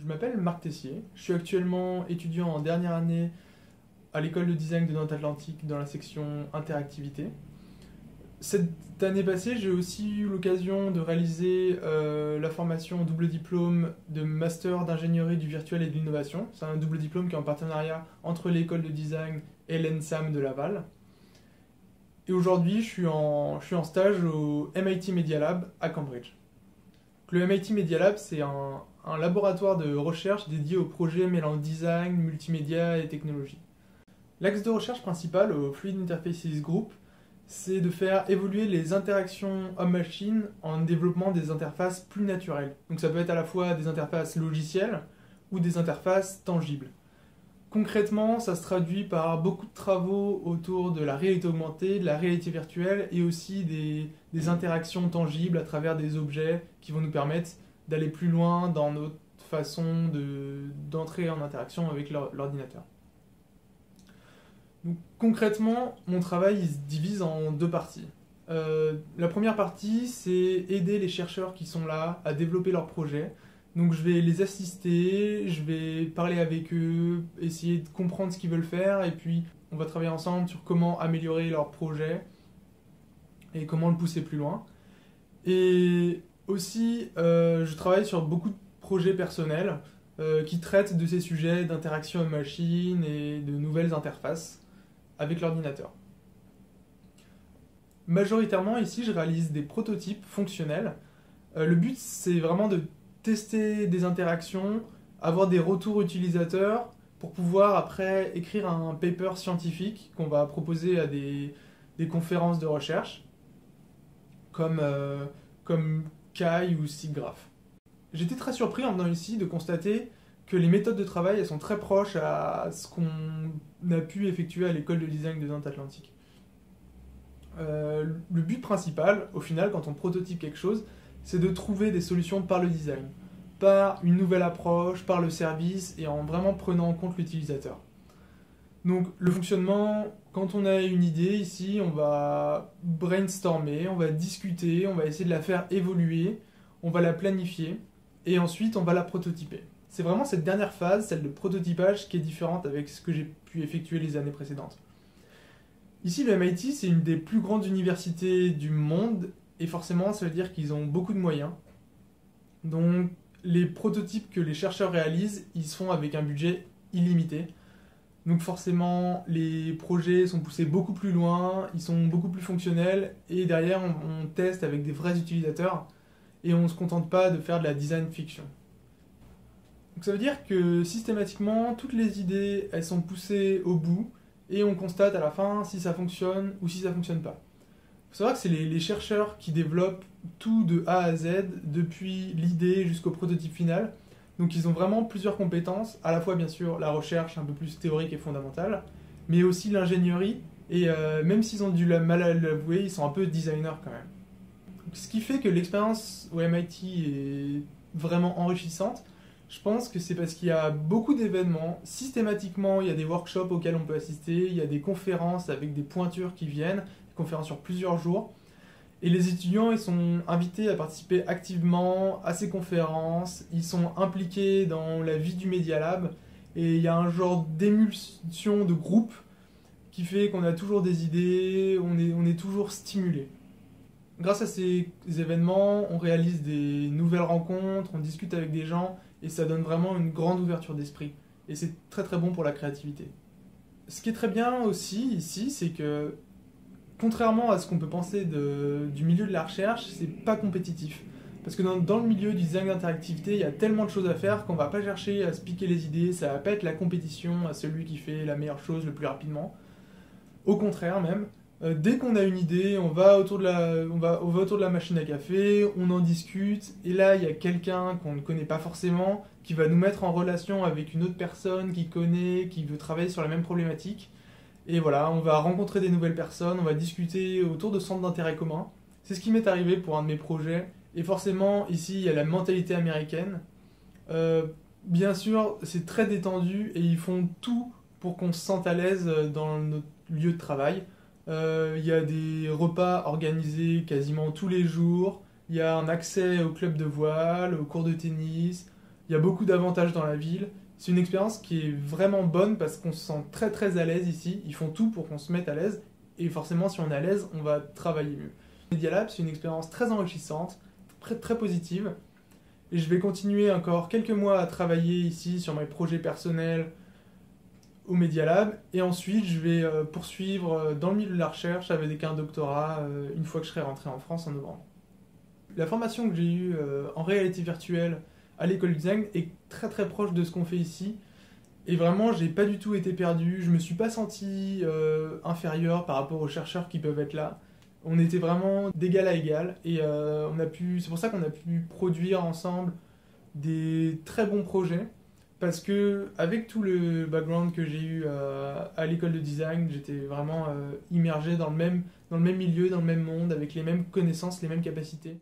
Je m'appelle Marc Tessier, je suis actuellement étudiant en dernière année à l'école de design de Nantes-Atlantique dans la section interactivité. Cette année passée, j'ai aussi eu l'occasion de réaliser la formation double diplôme de master d'ingénierie du virtuel et de l'innovation. C'est un double diplôme qui est en partenariat entre l'école de design et l'ENSAM de Laval. Et aujourd'hui, je suis en stage au MIT Media Lab à Cambridge. Le MIT Media Lab, c'est un laboratoire de recherche dédié aux projets mêlant design, multimédia et technologie. L'axe de recherche principal au Fluid Interfaces Group, c'est de faire évoluer les interactions homme-machine en développant des interfaces plus naturelles. Donc ça peut être à la fois des interfaces logicielles ou des interfaces tangibles. Concrètement, ça se traduit par beaucoup de travaux autour de la réalité augmentée, de la réalité virtuelle et aussi des interactions tangibles à travers des objets qui vont nous permettre d'aller plus loin dans notre façon d'entrer en interaction avec l'ordinateur. Donc, concrètement, mon travail il se divise en deux parties. La première partie, c'est aider les chercheurs qui sont là à développer leurs projets. Donc je vais les assister, je vais parler avec eux, essayer de comprendre ce qu'ils veulent faire, et puis on va travailler ensemble sur comment améliorer leur projet et comment le pousser plus loin. Et aussi, je travaille sur beaucoup de projets personnels qui traitent de ces sujets d'interaction homme-machine et de nouvelles interfaces avec l'ordinateur. Majoritairement, ici, je réalise des prototypes fonctionnels. Le but, c'est vraiment de tester des interactions, avoir des retours utilisateurs pour pouvoir après écrire un paper scientifique qu'on va proposer à des conférences de recherche comme Kai ou SIGGRAPH. J'étais très surpris en venant ici de constater que les méthodes de travail elles sont très proches à ce qu'on a pu effectuer à l'école de design de Nantes-Atlantique. Le but principal, au final, quand on prototype quelque chose, c'est de trouver des solutions par le design, par une nouvelle approche, par le service et en vraiment prenant en compte l'utilisateur. Donc le fonctionnement, quand on a une idée ici, on va brainstormer, on va discuter, on va essayer de la faire évoluer, on va la planifier et ensuite on va la prototyper. C'est vraiment cette dernière phase, celle de prototypage, qui est différente avec ce que j'ai pu effectuer les années précédentes. Ici, le MIT, c'est une des plus grandes universités du monde et forcément, ça veut dire qu'ils ont beaucoup de moyens. Donc, les prototypes que les chercheurs réalisent, ils se font avec un budget illimité. Donc forcément, les projets sont poussés beaucoup plus loin, ils sont beaucoup plus fonctionnels, et derrière, on teste avec des vrais utilisateurs, et on ne se contente pas de faire de la design fiction. Donc ça veut dire que systématiquement, toutes les idées, elles sont poussées au bout, et on constate à la fin si ça fonctionne ou si ça fonctionne pas. Il faut savoir que c'est les chercheurs qui développent tout de A à Z, depuis l'idée jusqu'au prototype final. Donc ils ont vraiment plusieurs compétences, à la fois bien sûr la recherche un peu plus théorique et fondamentale, mais aussi l'ingénierie, et même s'ils ont du mal à l'avouer, ils sont un peu designers quand même. Donc, ce qui fait que l'expérience au MIT est vraiment enrichissante, je pense que c'est parce qu'il y a beaucoup d'événements, systématiquement il y a des workshops auxquels on peut assister, il y a des conférences avec des pointures qui viennent, des conférences sur plusieurs jours, et les étudiants ils sont invités à participer activement à ces conférences, ils sont impliqués dans la vie du Media Lab, et il y a un genre d'émulsion de groupe qui fait qu'on a toujours des idées, on est toujours stimulé. Grâce à ces événements, on réalise des nouvelles rencontres, on discute avec des gens, et ça donne vraiment une grande ouverture d'esprit. Et c'est très très bon pour la créativité. Ce qui est très bien aussi ici, c'est que contrairement à ce qu'on peut penser du milieu de la recherche, c'est pas compétitif. Parce que dans le milieu du design d'interactivité, il y a tellement de choses à faire qu'on va pas chercher à se piquer les idées, ça va pas être la compétition à celui qui fait la meilleure chose le plus rapidement. Au contraire même, dès qu'on a une idée, on va autour de la machine à café, on en discute, et là il y a quelqu'un qu'on ne connaît pas forcément, qui va nous mettre en relation avec une autre personne qui connaît, qui veut travailler sur la même problématique. Et voilà, on va rencontrer des nouvelles personnes, on va discuter autour de centres d'intérêt communs. C'est ce qui m'est arrivé pour un de mes projets. Et forcément, ici, il y a la mentalité américaine. Bien sûr, c'est très détendu et ils font tout pour qu'on se sente à l'aise dans notre lieu de travail. Il y a des repas organisés quasiment tous les jours. Il y a un accès au club de voile, au cours de tennis. Il y a beaucoup d'avantages dans la ville. C'est une expérience qui est vraiment bonne parce qu'on se sent très très à l'aise ici. Ils font tout pour qu'on se mette à l'aise. Et forcément, si on est à l'aise, on va travailler mieux. Media Lab, c'est une expérience très enrichissante, très, très positive. Et je vais continuer encore quelques mois à travailler ici sur mes projets personnels au Media Lab. Et ensuite, je vais poursuivre dans le milieu de la recherche avec un doctorat une fois que je serai rentré en France en novembre. La formation que j'ai eue en réalité virtuelle à l'école du design est très très proche de ce qu'on fait ici. Et vraiment, j'ai pas du tout été perdu. Je me suis pas senti inférieur par rapport aux chercheurs qui peuvent être là. On était vraiment d'égal à égal. Et c'est pour ça qu'on a pu produire ensemble des très bons projets. Parce que avec tout le background que j'ai eu à l'école de design, j'étais vraiment immergé dans le même milieu, dans le même monde, avec les mêmes connaissances, les mêmes capacités.